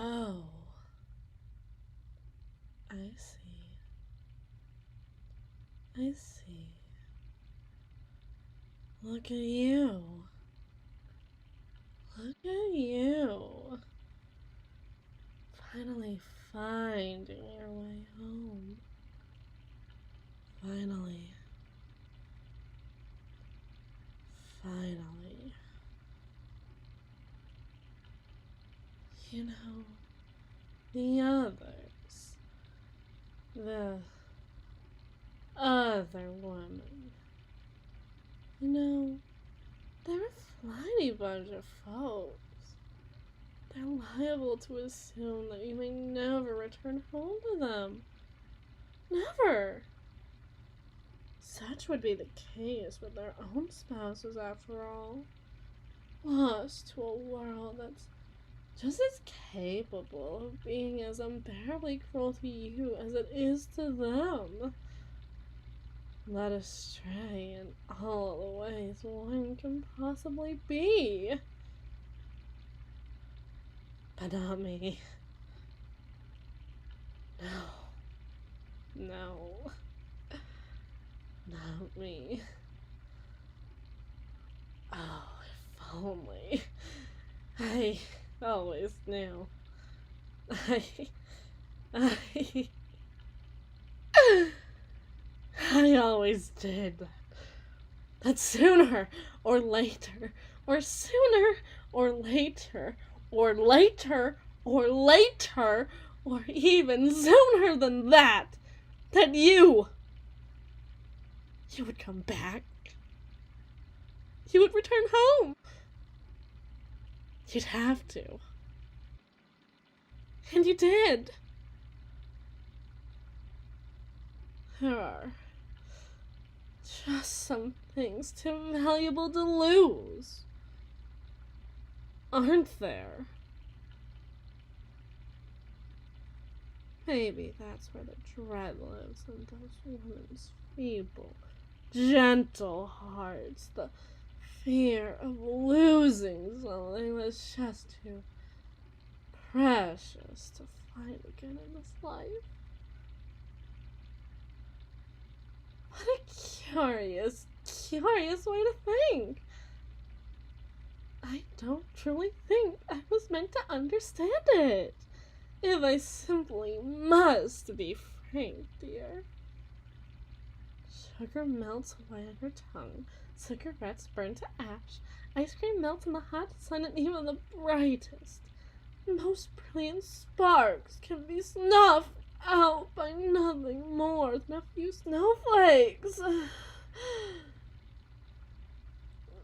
Oh, I see. I see. Look at you. Look at you. Finally finding your way home. Finally. Finally. You know, the others. The other woman. You know, they're a flighty bunch of folks. They're liable to assume that you may never return home to them. Never! Such would be the case with their own spouses, after all. Lost to a world that's just as capable of being as unbearably cruel to you as it is to them. Led astray in all the ways one can possibly be. But not me. No. Not me. Oh, if only. I always knew. I always did that sooner or later, or sooner or later, or later, or later, or even sooner than that you would come back. You would return home. You'd have to. And you did. There are just some things too valuable to lose. Aren't there? Maybe that's where the dread lives in those women's feeble, gentle hearts. The fear of losing something that's just too precious to find again in this life. What a curious way to think. I don't truly think I was meant to understand it. If I simply must be frank, dear. Sugar melts away on your tongue, cigarettes burn to ash, ice cream melts in the hot sun, and even the brightest, most brilliant sparks can be snuffed out by nothing more than a few snowflakes.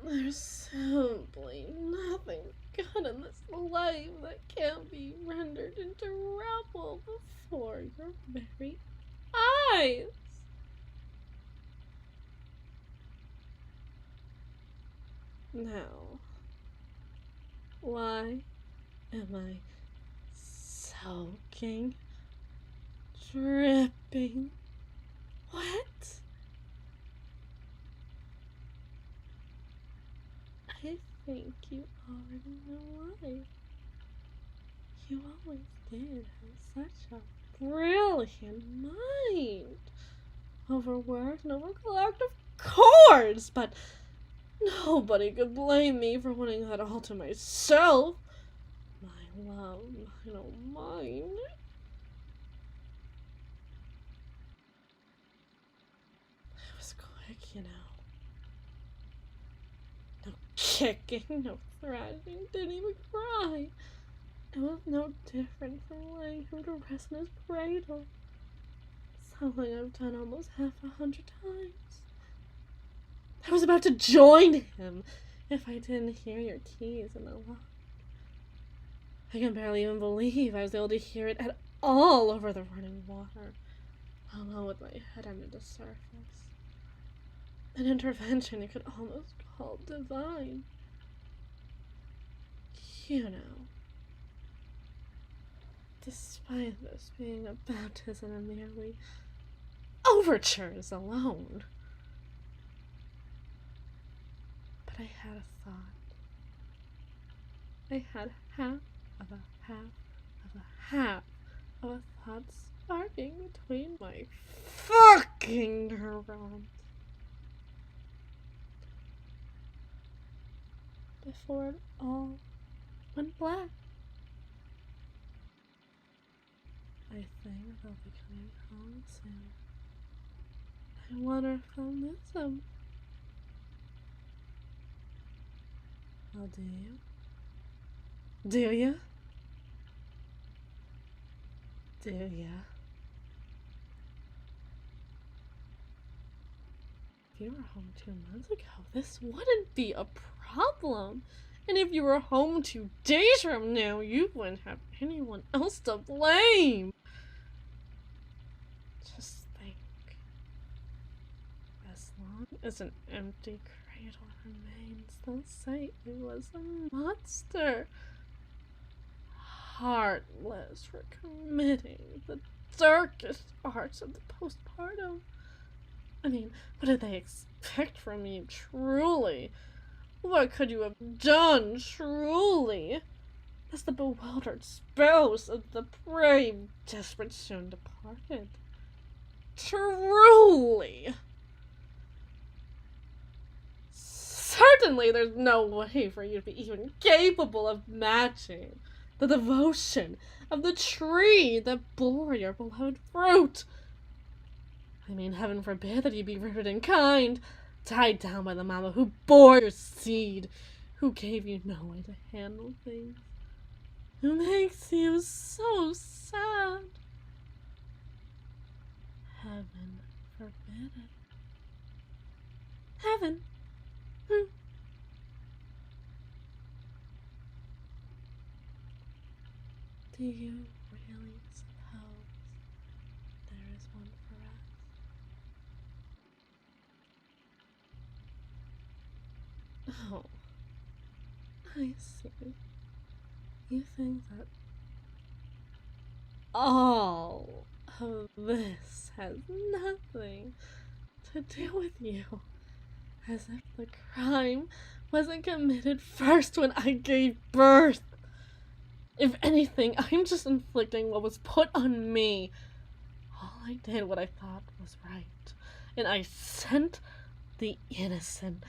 There's simply nothing good in this life that can't be rendered into rubble before your very eyes. Now, why am I soaking, dripping wet? I think you already know why. You always did have such a brilliant mind. Overworked and overclocked, of course, but nobody could blame me for wanting that all to myself. My love, I don't mind. It was quick, you know. No kicking, no thrashing, didn't even cry. It was no different from laying him to rest in his cradle. Something I've done almost 100 times. I was about to join him if I didn't hear your keys in the lock. I can barely even believe I was able to hear it at all over the running water, alone with my head under the surface. An intervention you could almost call divine. You know, despite this being a baptism of merely overtures alone. But I had a thought. I had half of have a half of a thought sparking between my fucking neurons. Before it all went black. I think they'll be coming home soon. I wonder if I'll miss them. Well, do you? Do ya? Do ya? If you were home 2 months ago, this wouldn't be a problem. And if you were home 2 days from now, you wouldn't have anyone else to blame. Just think. As long as an empty cradle remains, they'll say it was a monster. Heartless for committing the darkest arts of the postpartum. I mean, what did they expect from you, truly? What could you have done, truly? As the bewildered spouse of the brave, desperate, soon departed. Truly! Certainly there's no way for you to be even capable of matching the devotion of the tree that bore your beloved fruit. I mean, heaven forbid that you be rooted in kind, tied down by the mama who bore your seed, who gave you no way to handle things, who makes you so sad. Heaven forbid it. Heaven? Do you really suppose there is one for us? Oh, I see. You think that all of this has nothing to do with you. As if the crime wasn't committed first when I gave birth. If anything, I'm just inflicting what was put on me. All I did what I thought was right. And I sent the innocent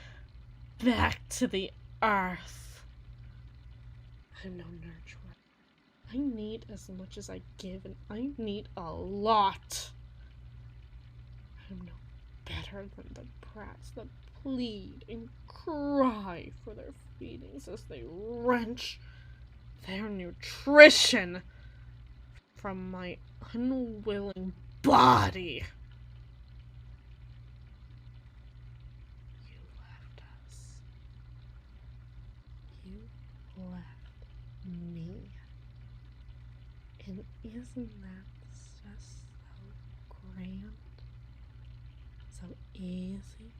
back to the earth. I'm no nurturer. I need as much as I give, and I need a lot. I'm no better than the brats that plead and cry for their feedings as they wrench their nutrition from my unwilling body. You left us. You left me. And isn't that just so grand? So easy?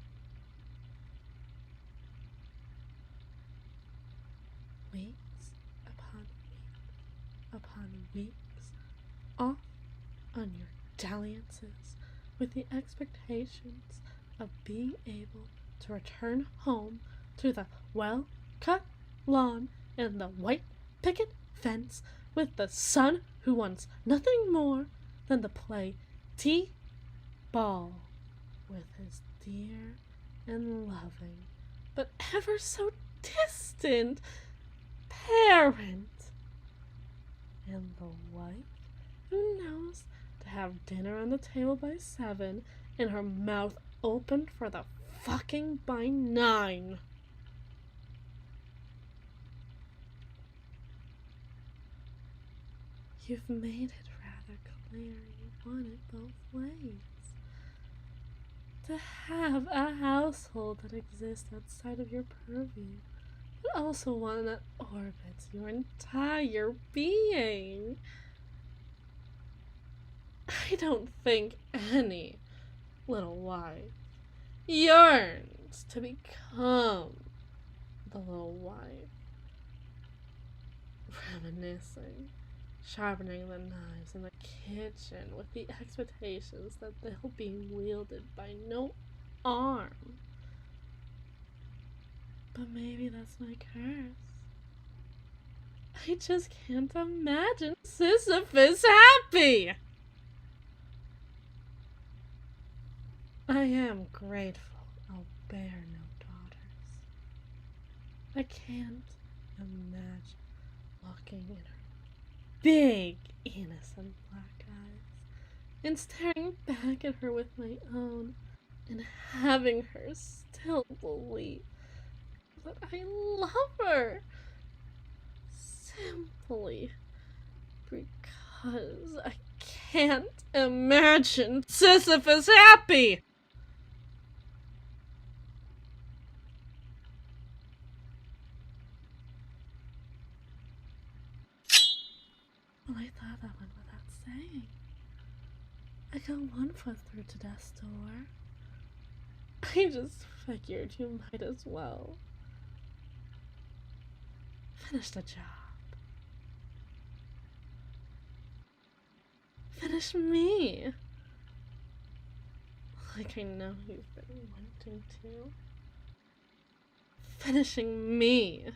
Weeks upon weeks, off on your dalliances with the expectations of being able to return home to the well-cut lawn and the white picket fence with the son who wants nothing more than to play t-ball with his dear and loving, but ever so distant parent. And the wife who knows to have dinner on the table by 7 and her mouth open for the fucking by 9. You've made it rather clear you want it both ways. To have a household that exists outside of your purview, but also one that orbits your entire being. I don't think any little wife yearns to become the little wife, reminiscing, sharpening the knives in the kitchen with the expectations that they'll be wielded by no arm. But maybe that's my curse. I just can't imagine Sisyphus happy! I am grateful I'll bear no daughters. I can't imagine looking in her big, innocent black eyes and staring back at her with my own and having her still believe that I love her simply because I can't imagine Sisyphus happy! Well, I thought that went without saying. I got one foot through to death's door. I just figured you might as well finish the job. Finish me. Like I know you've been wanting to. Finishing me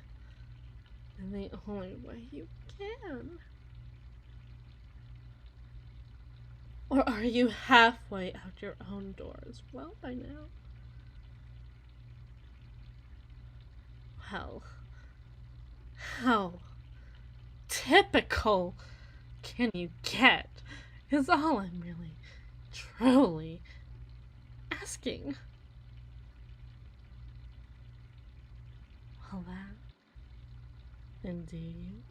in the only way you can. Or are you halfway out your own door as well by now? Well, how typical can you get is all I'm really, truly asking. Well, that. And do you?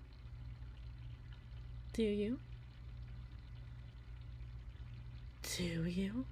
Do you? Do you?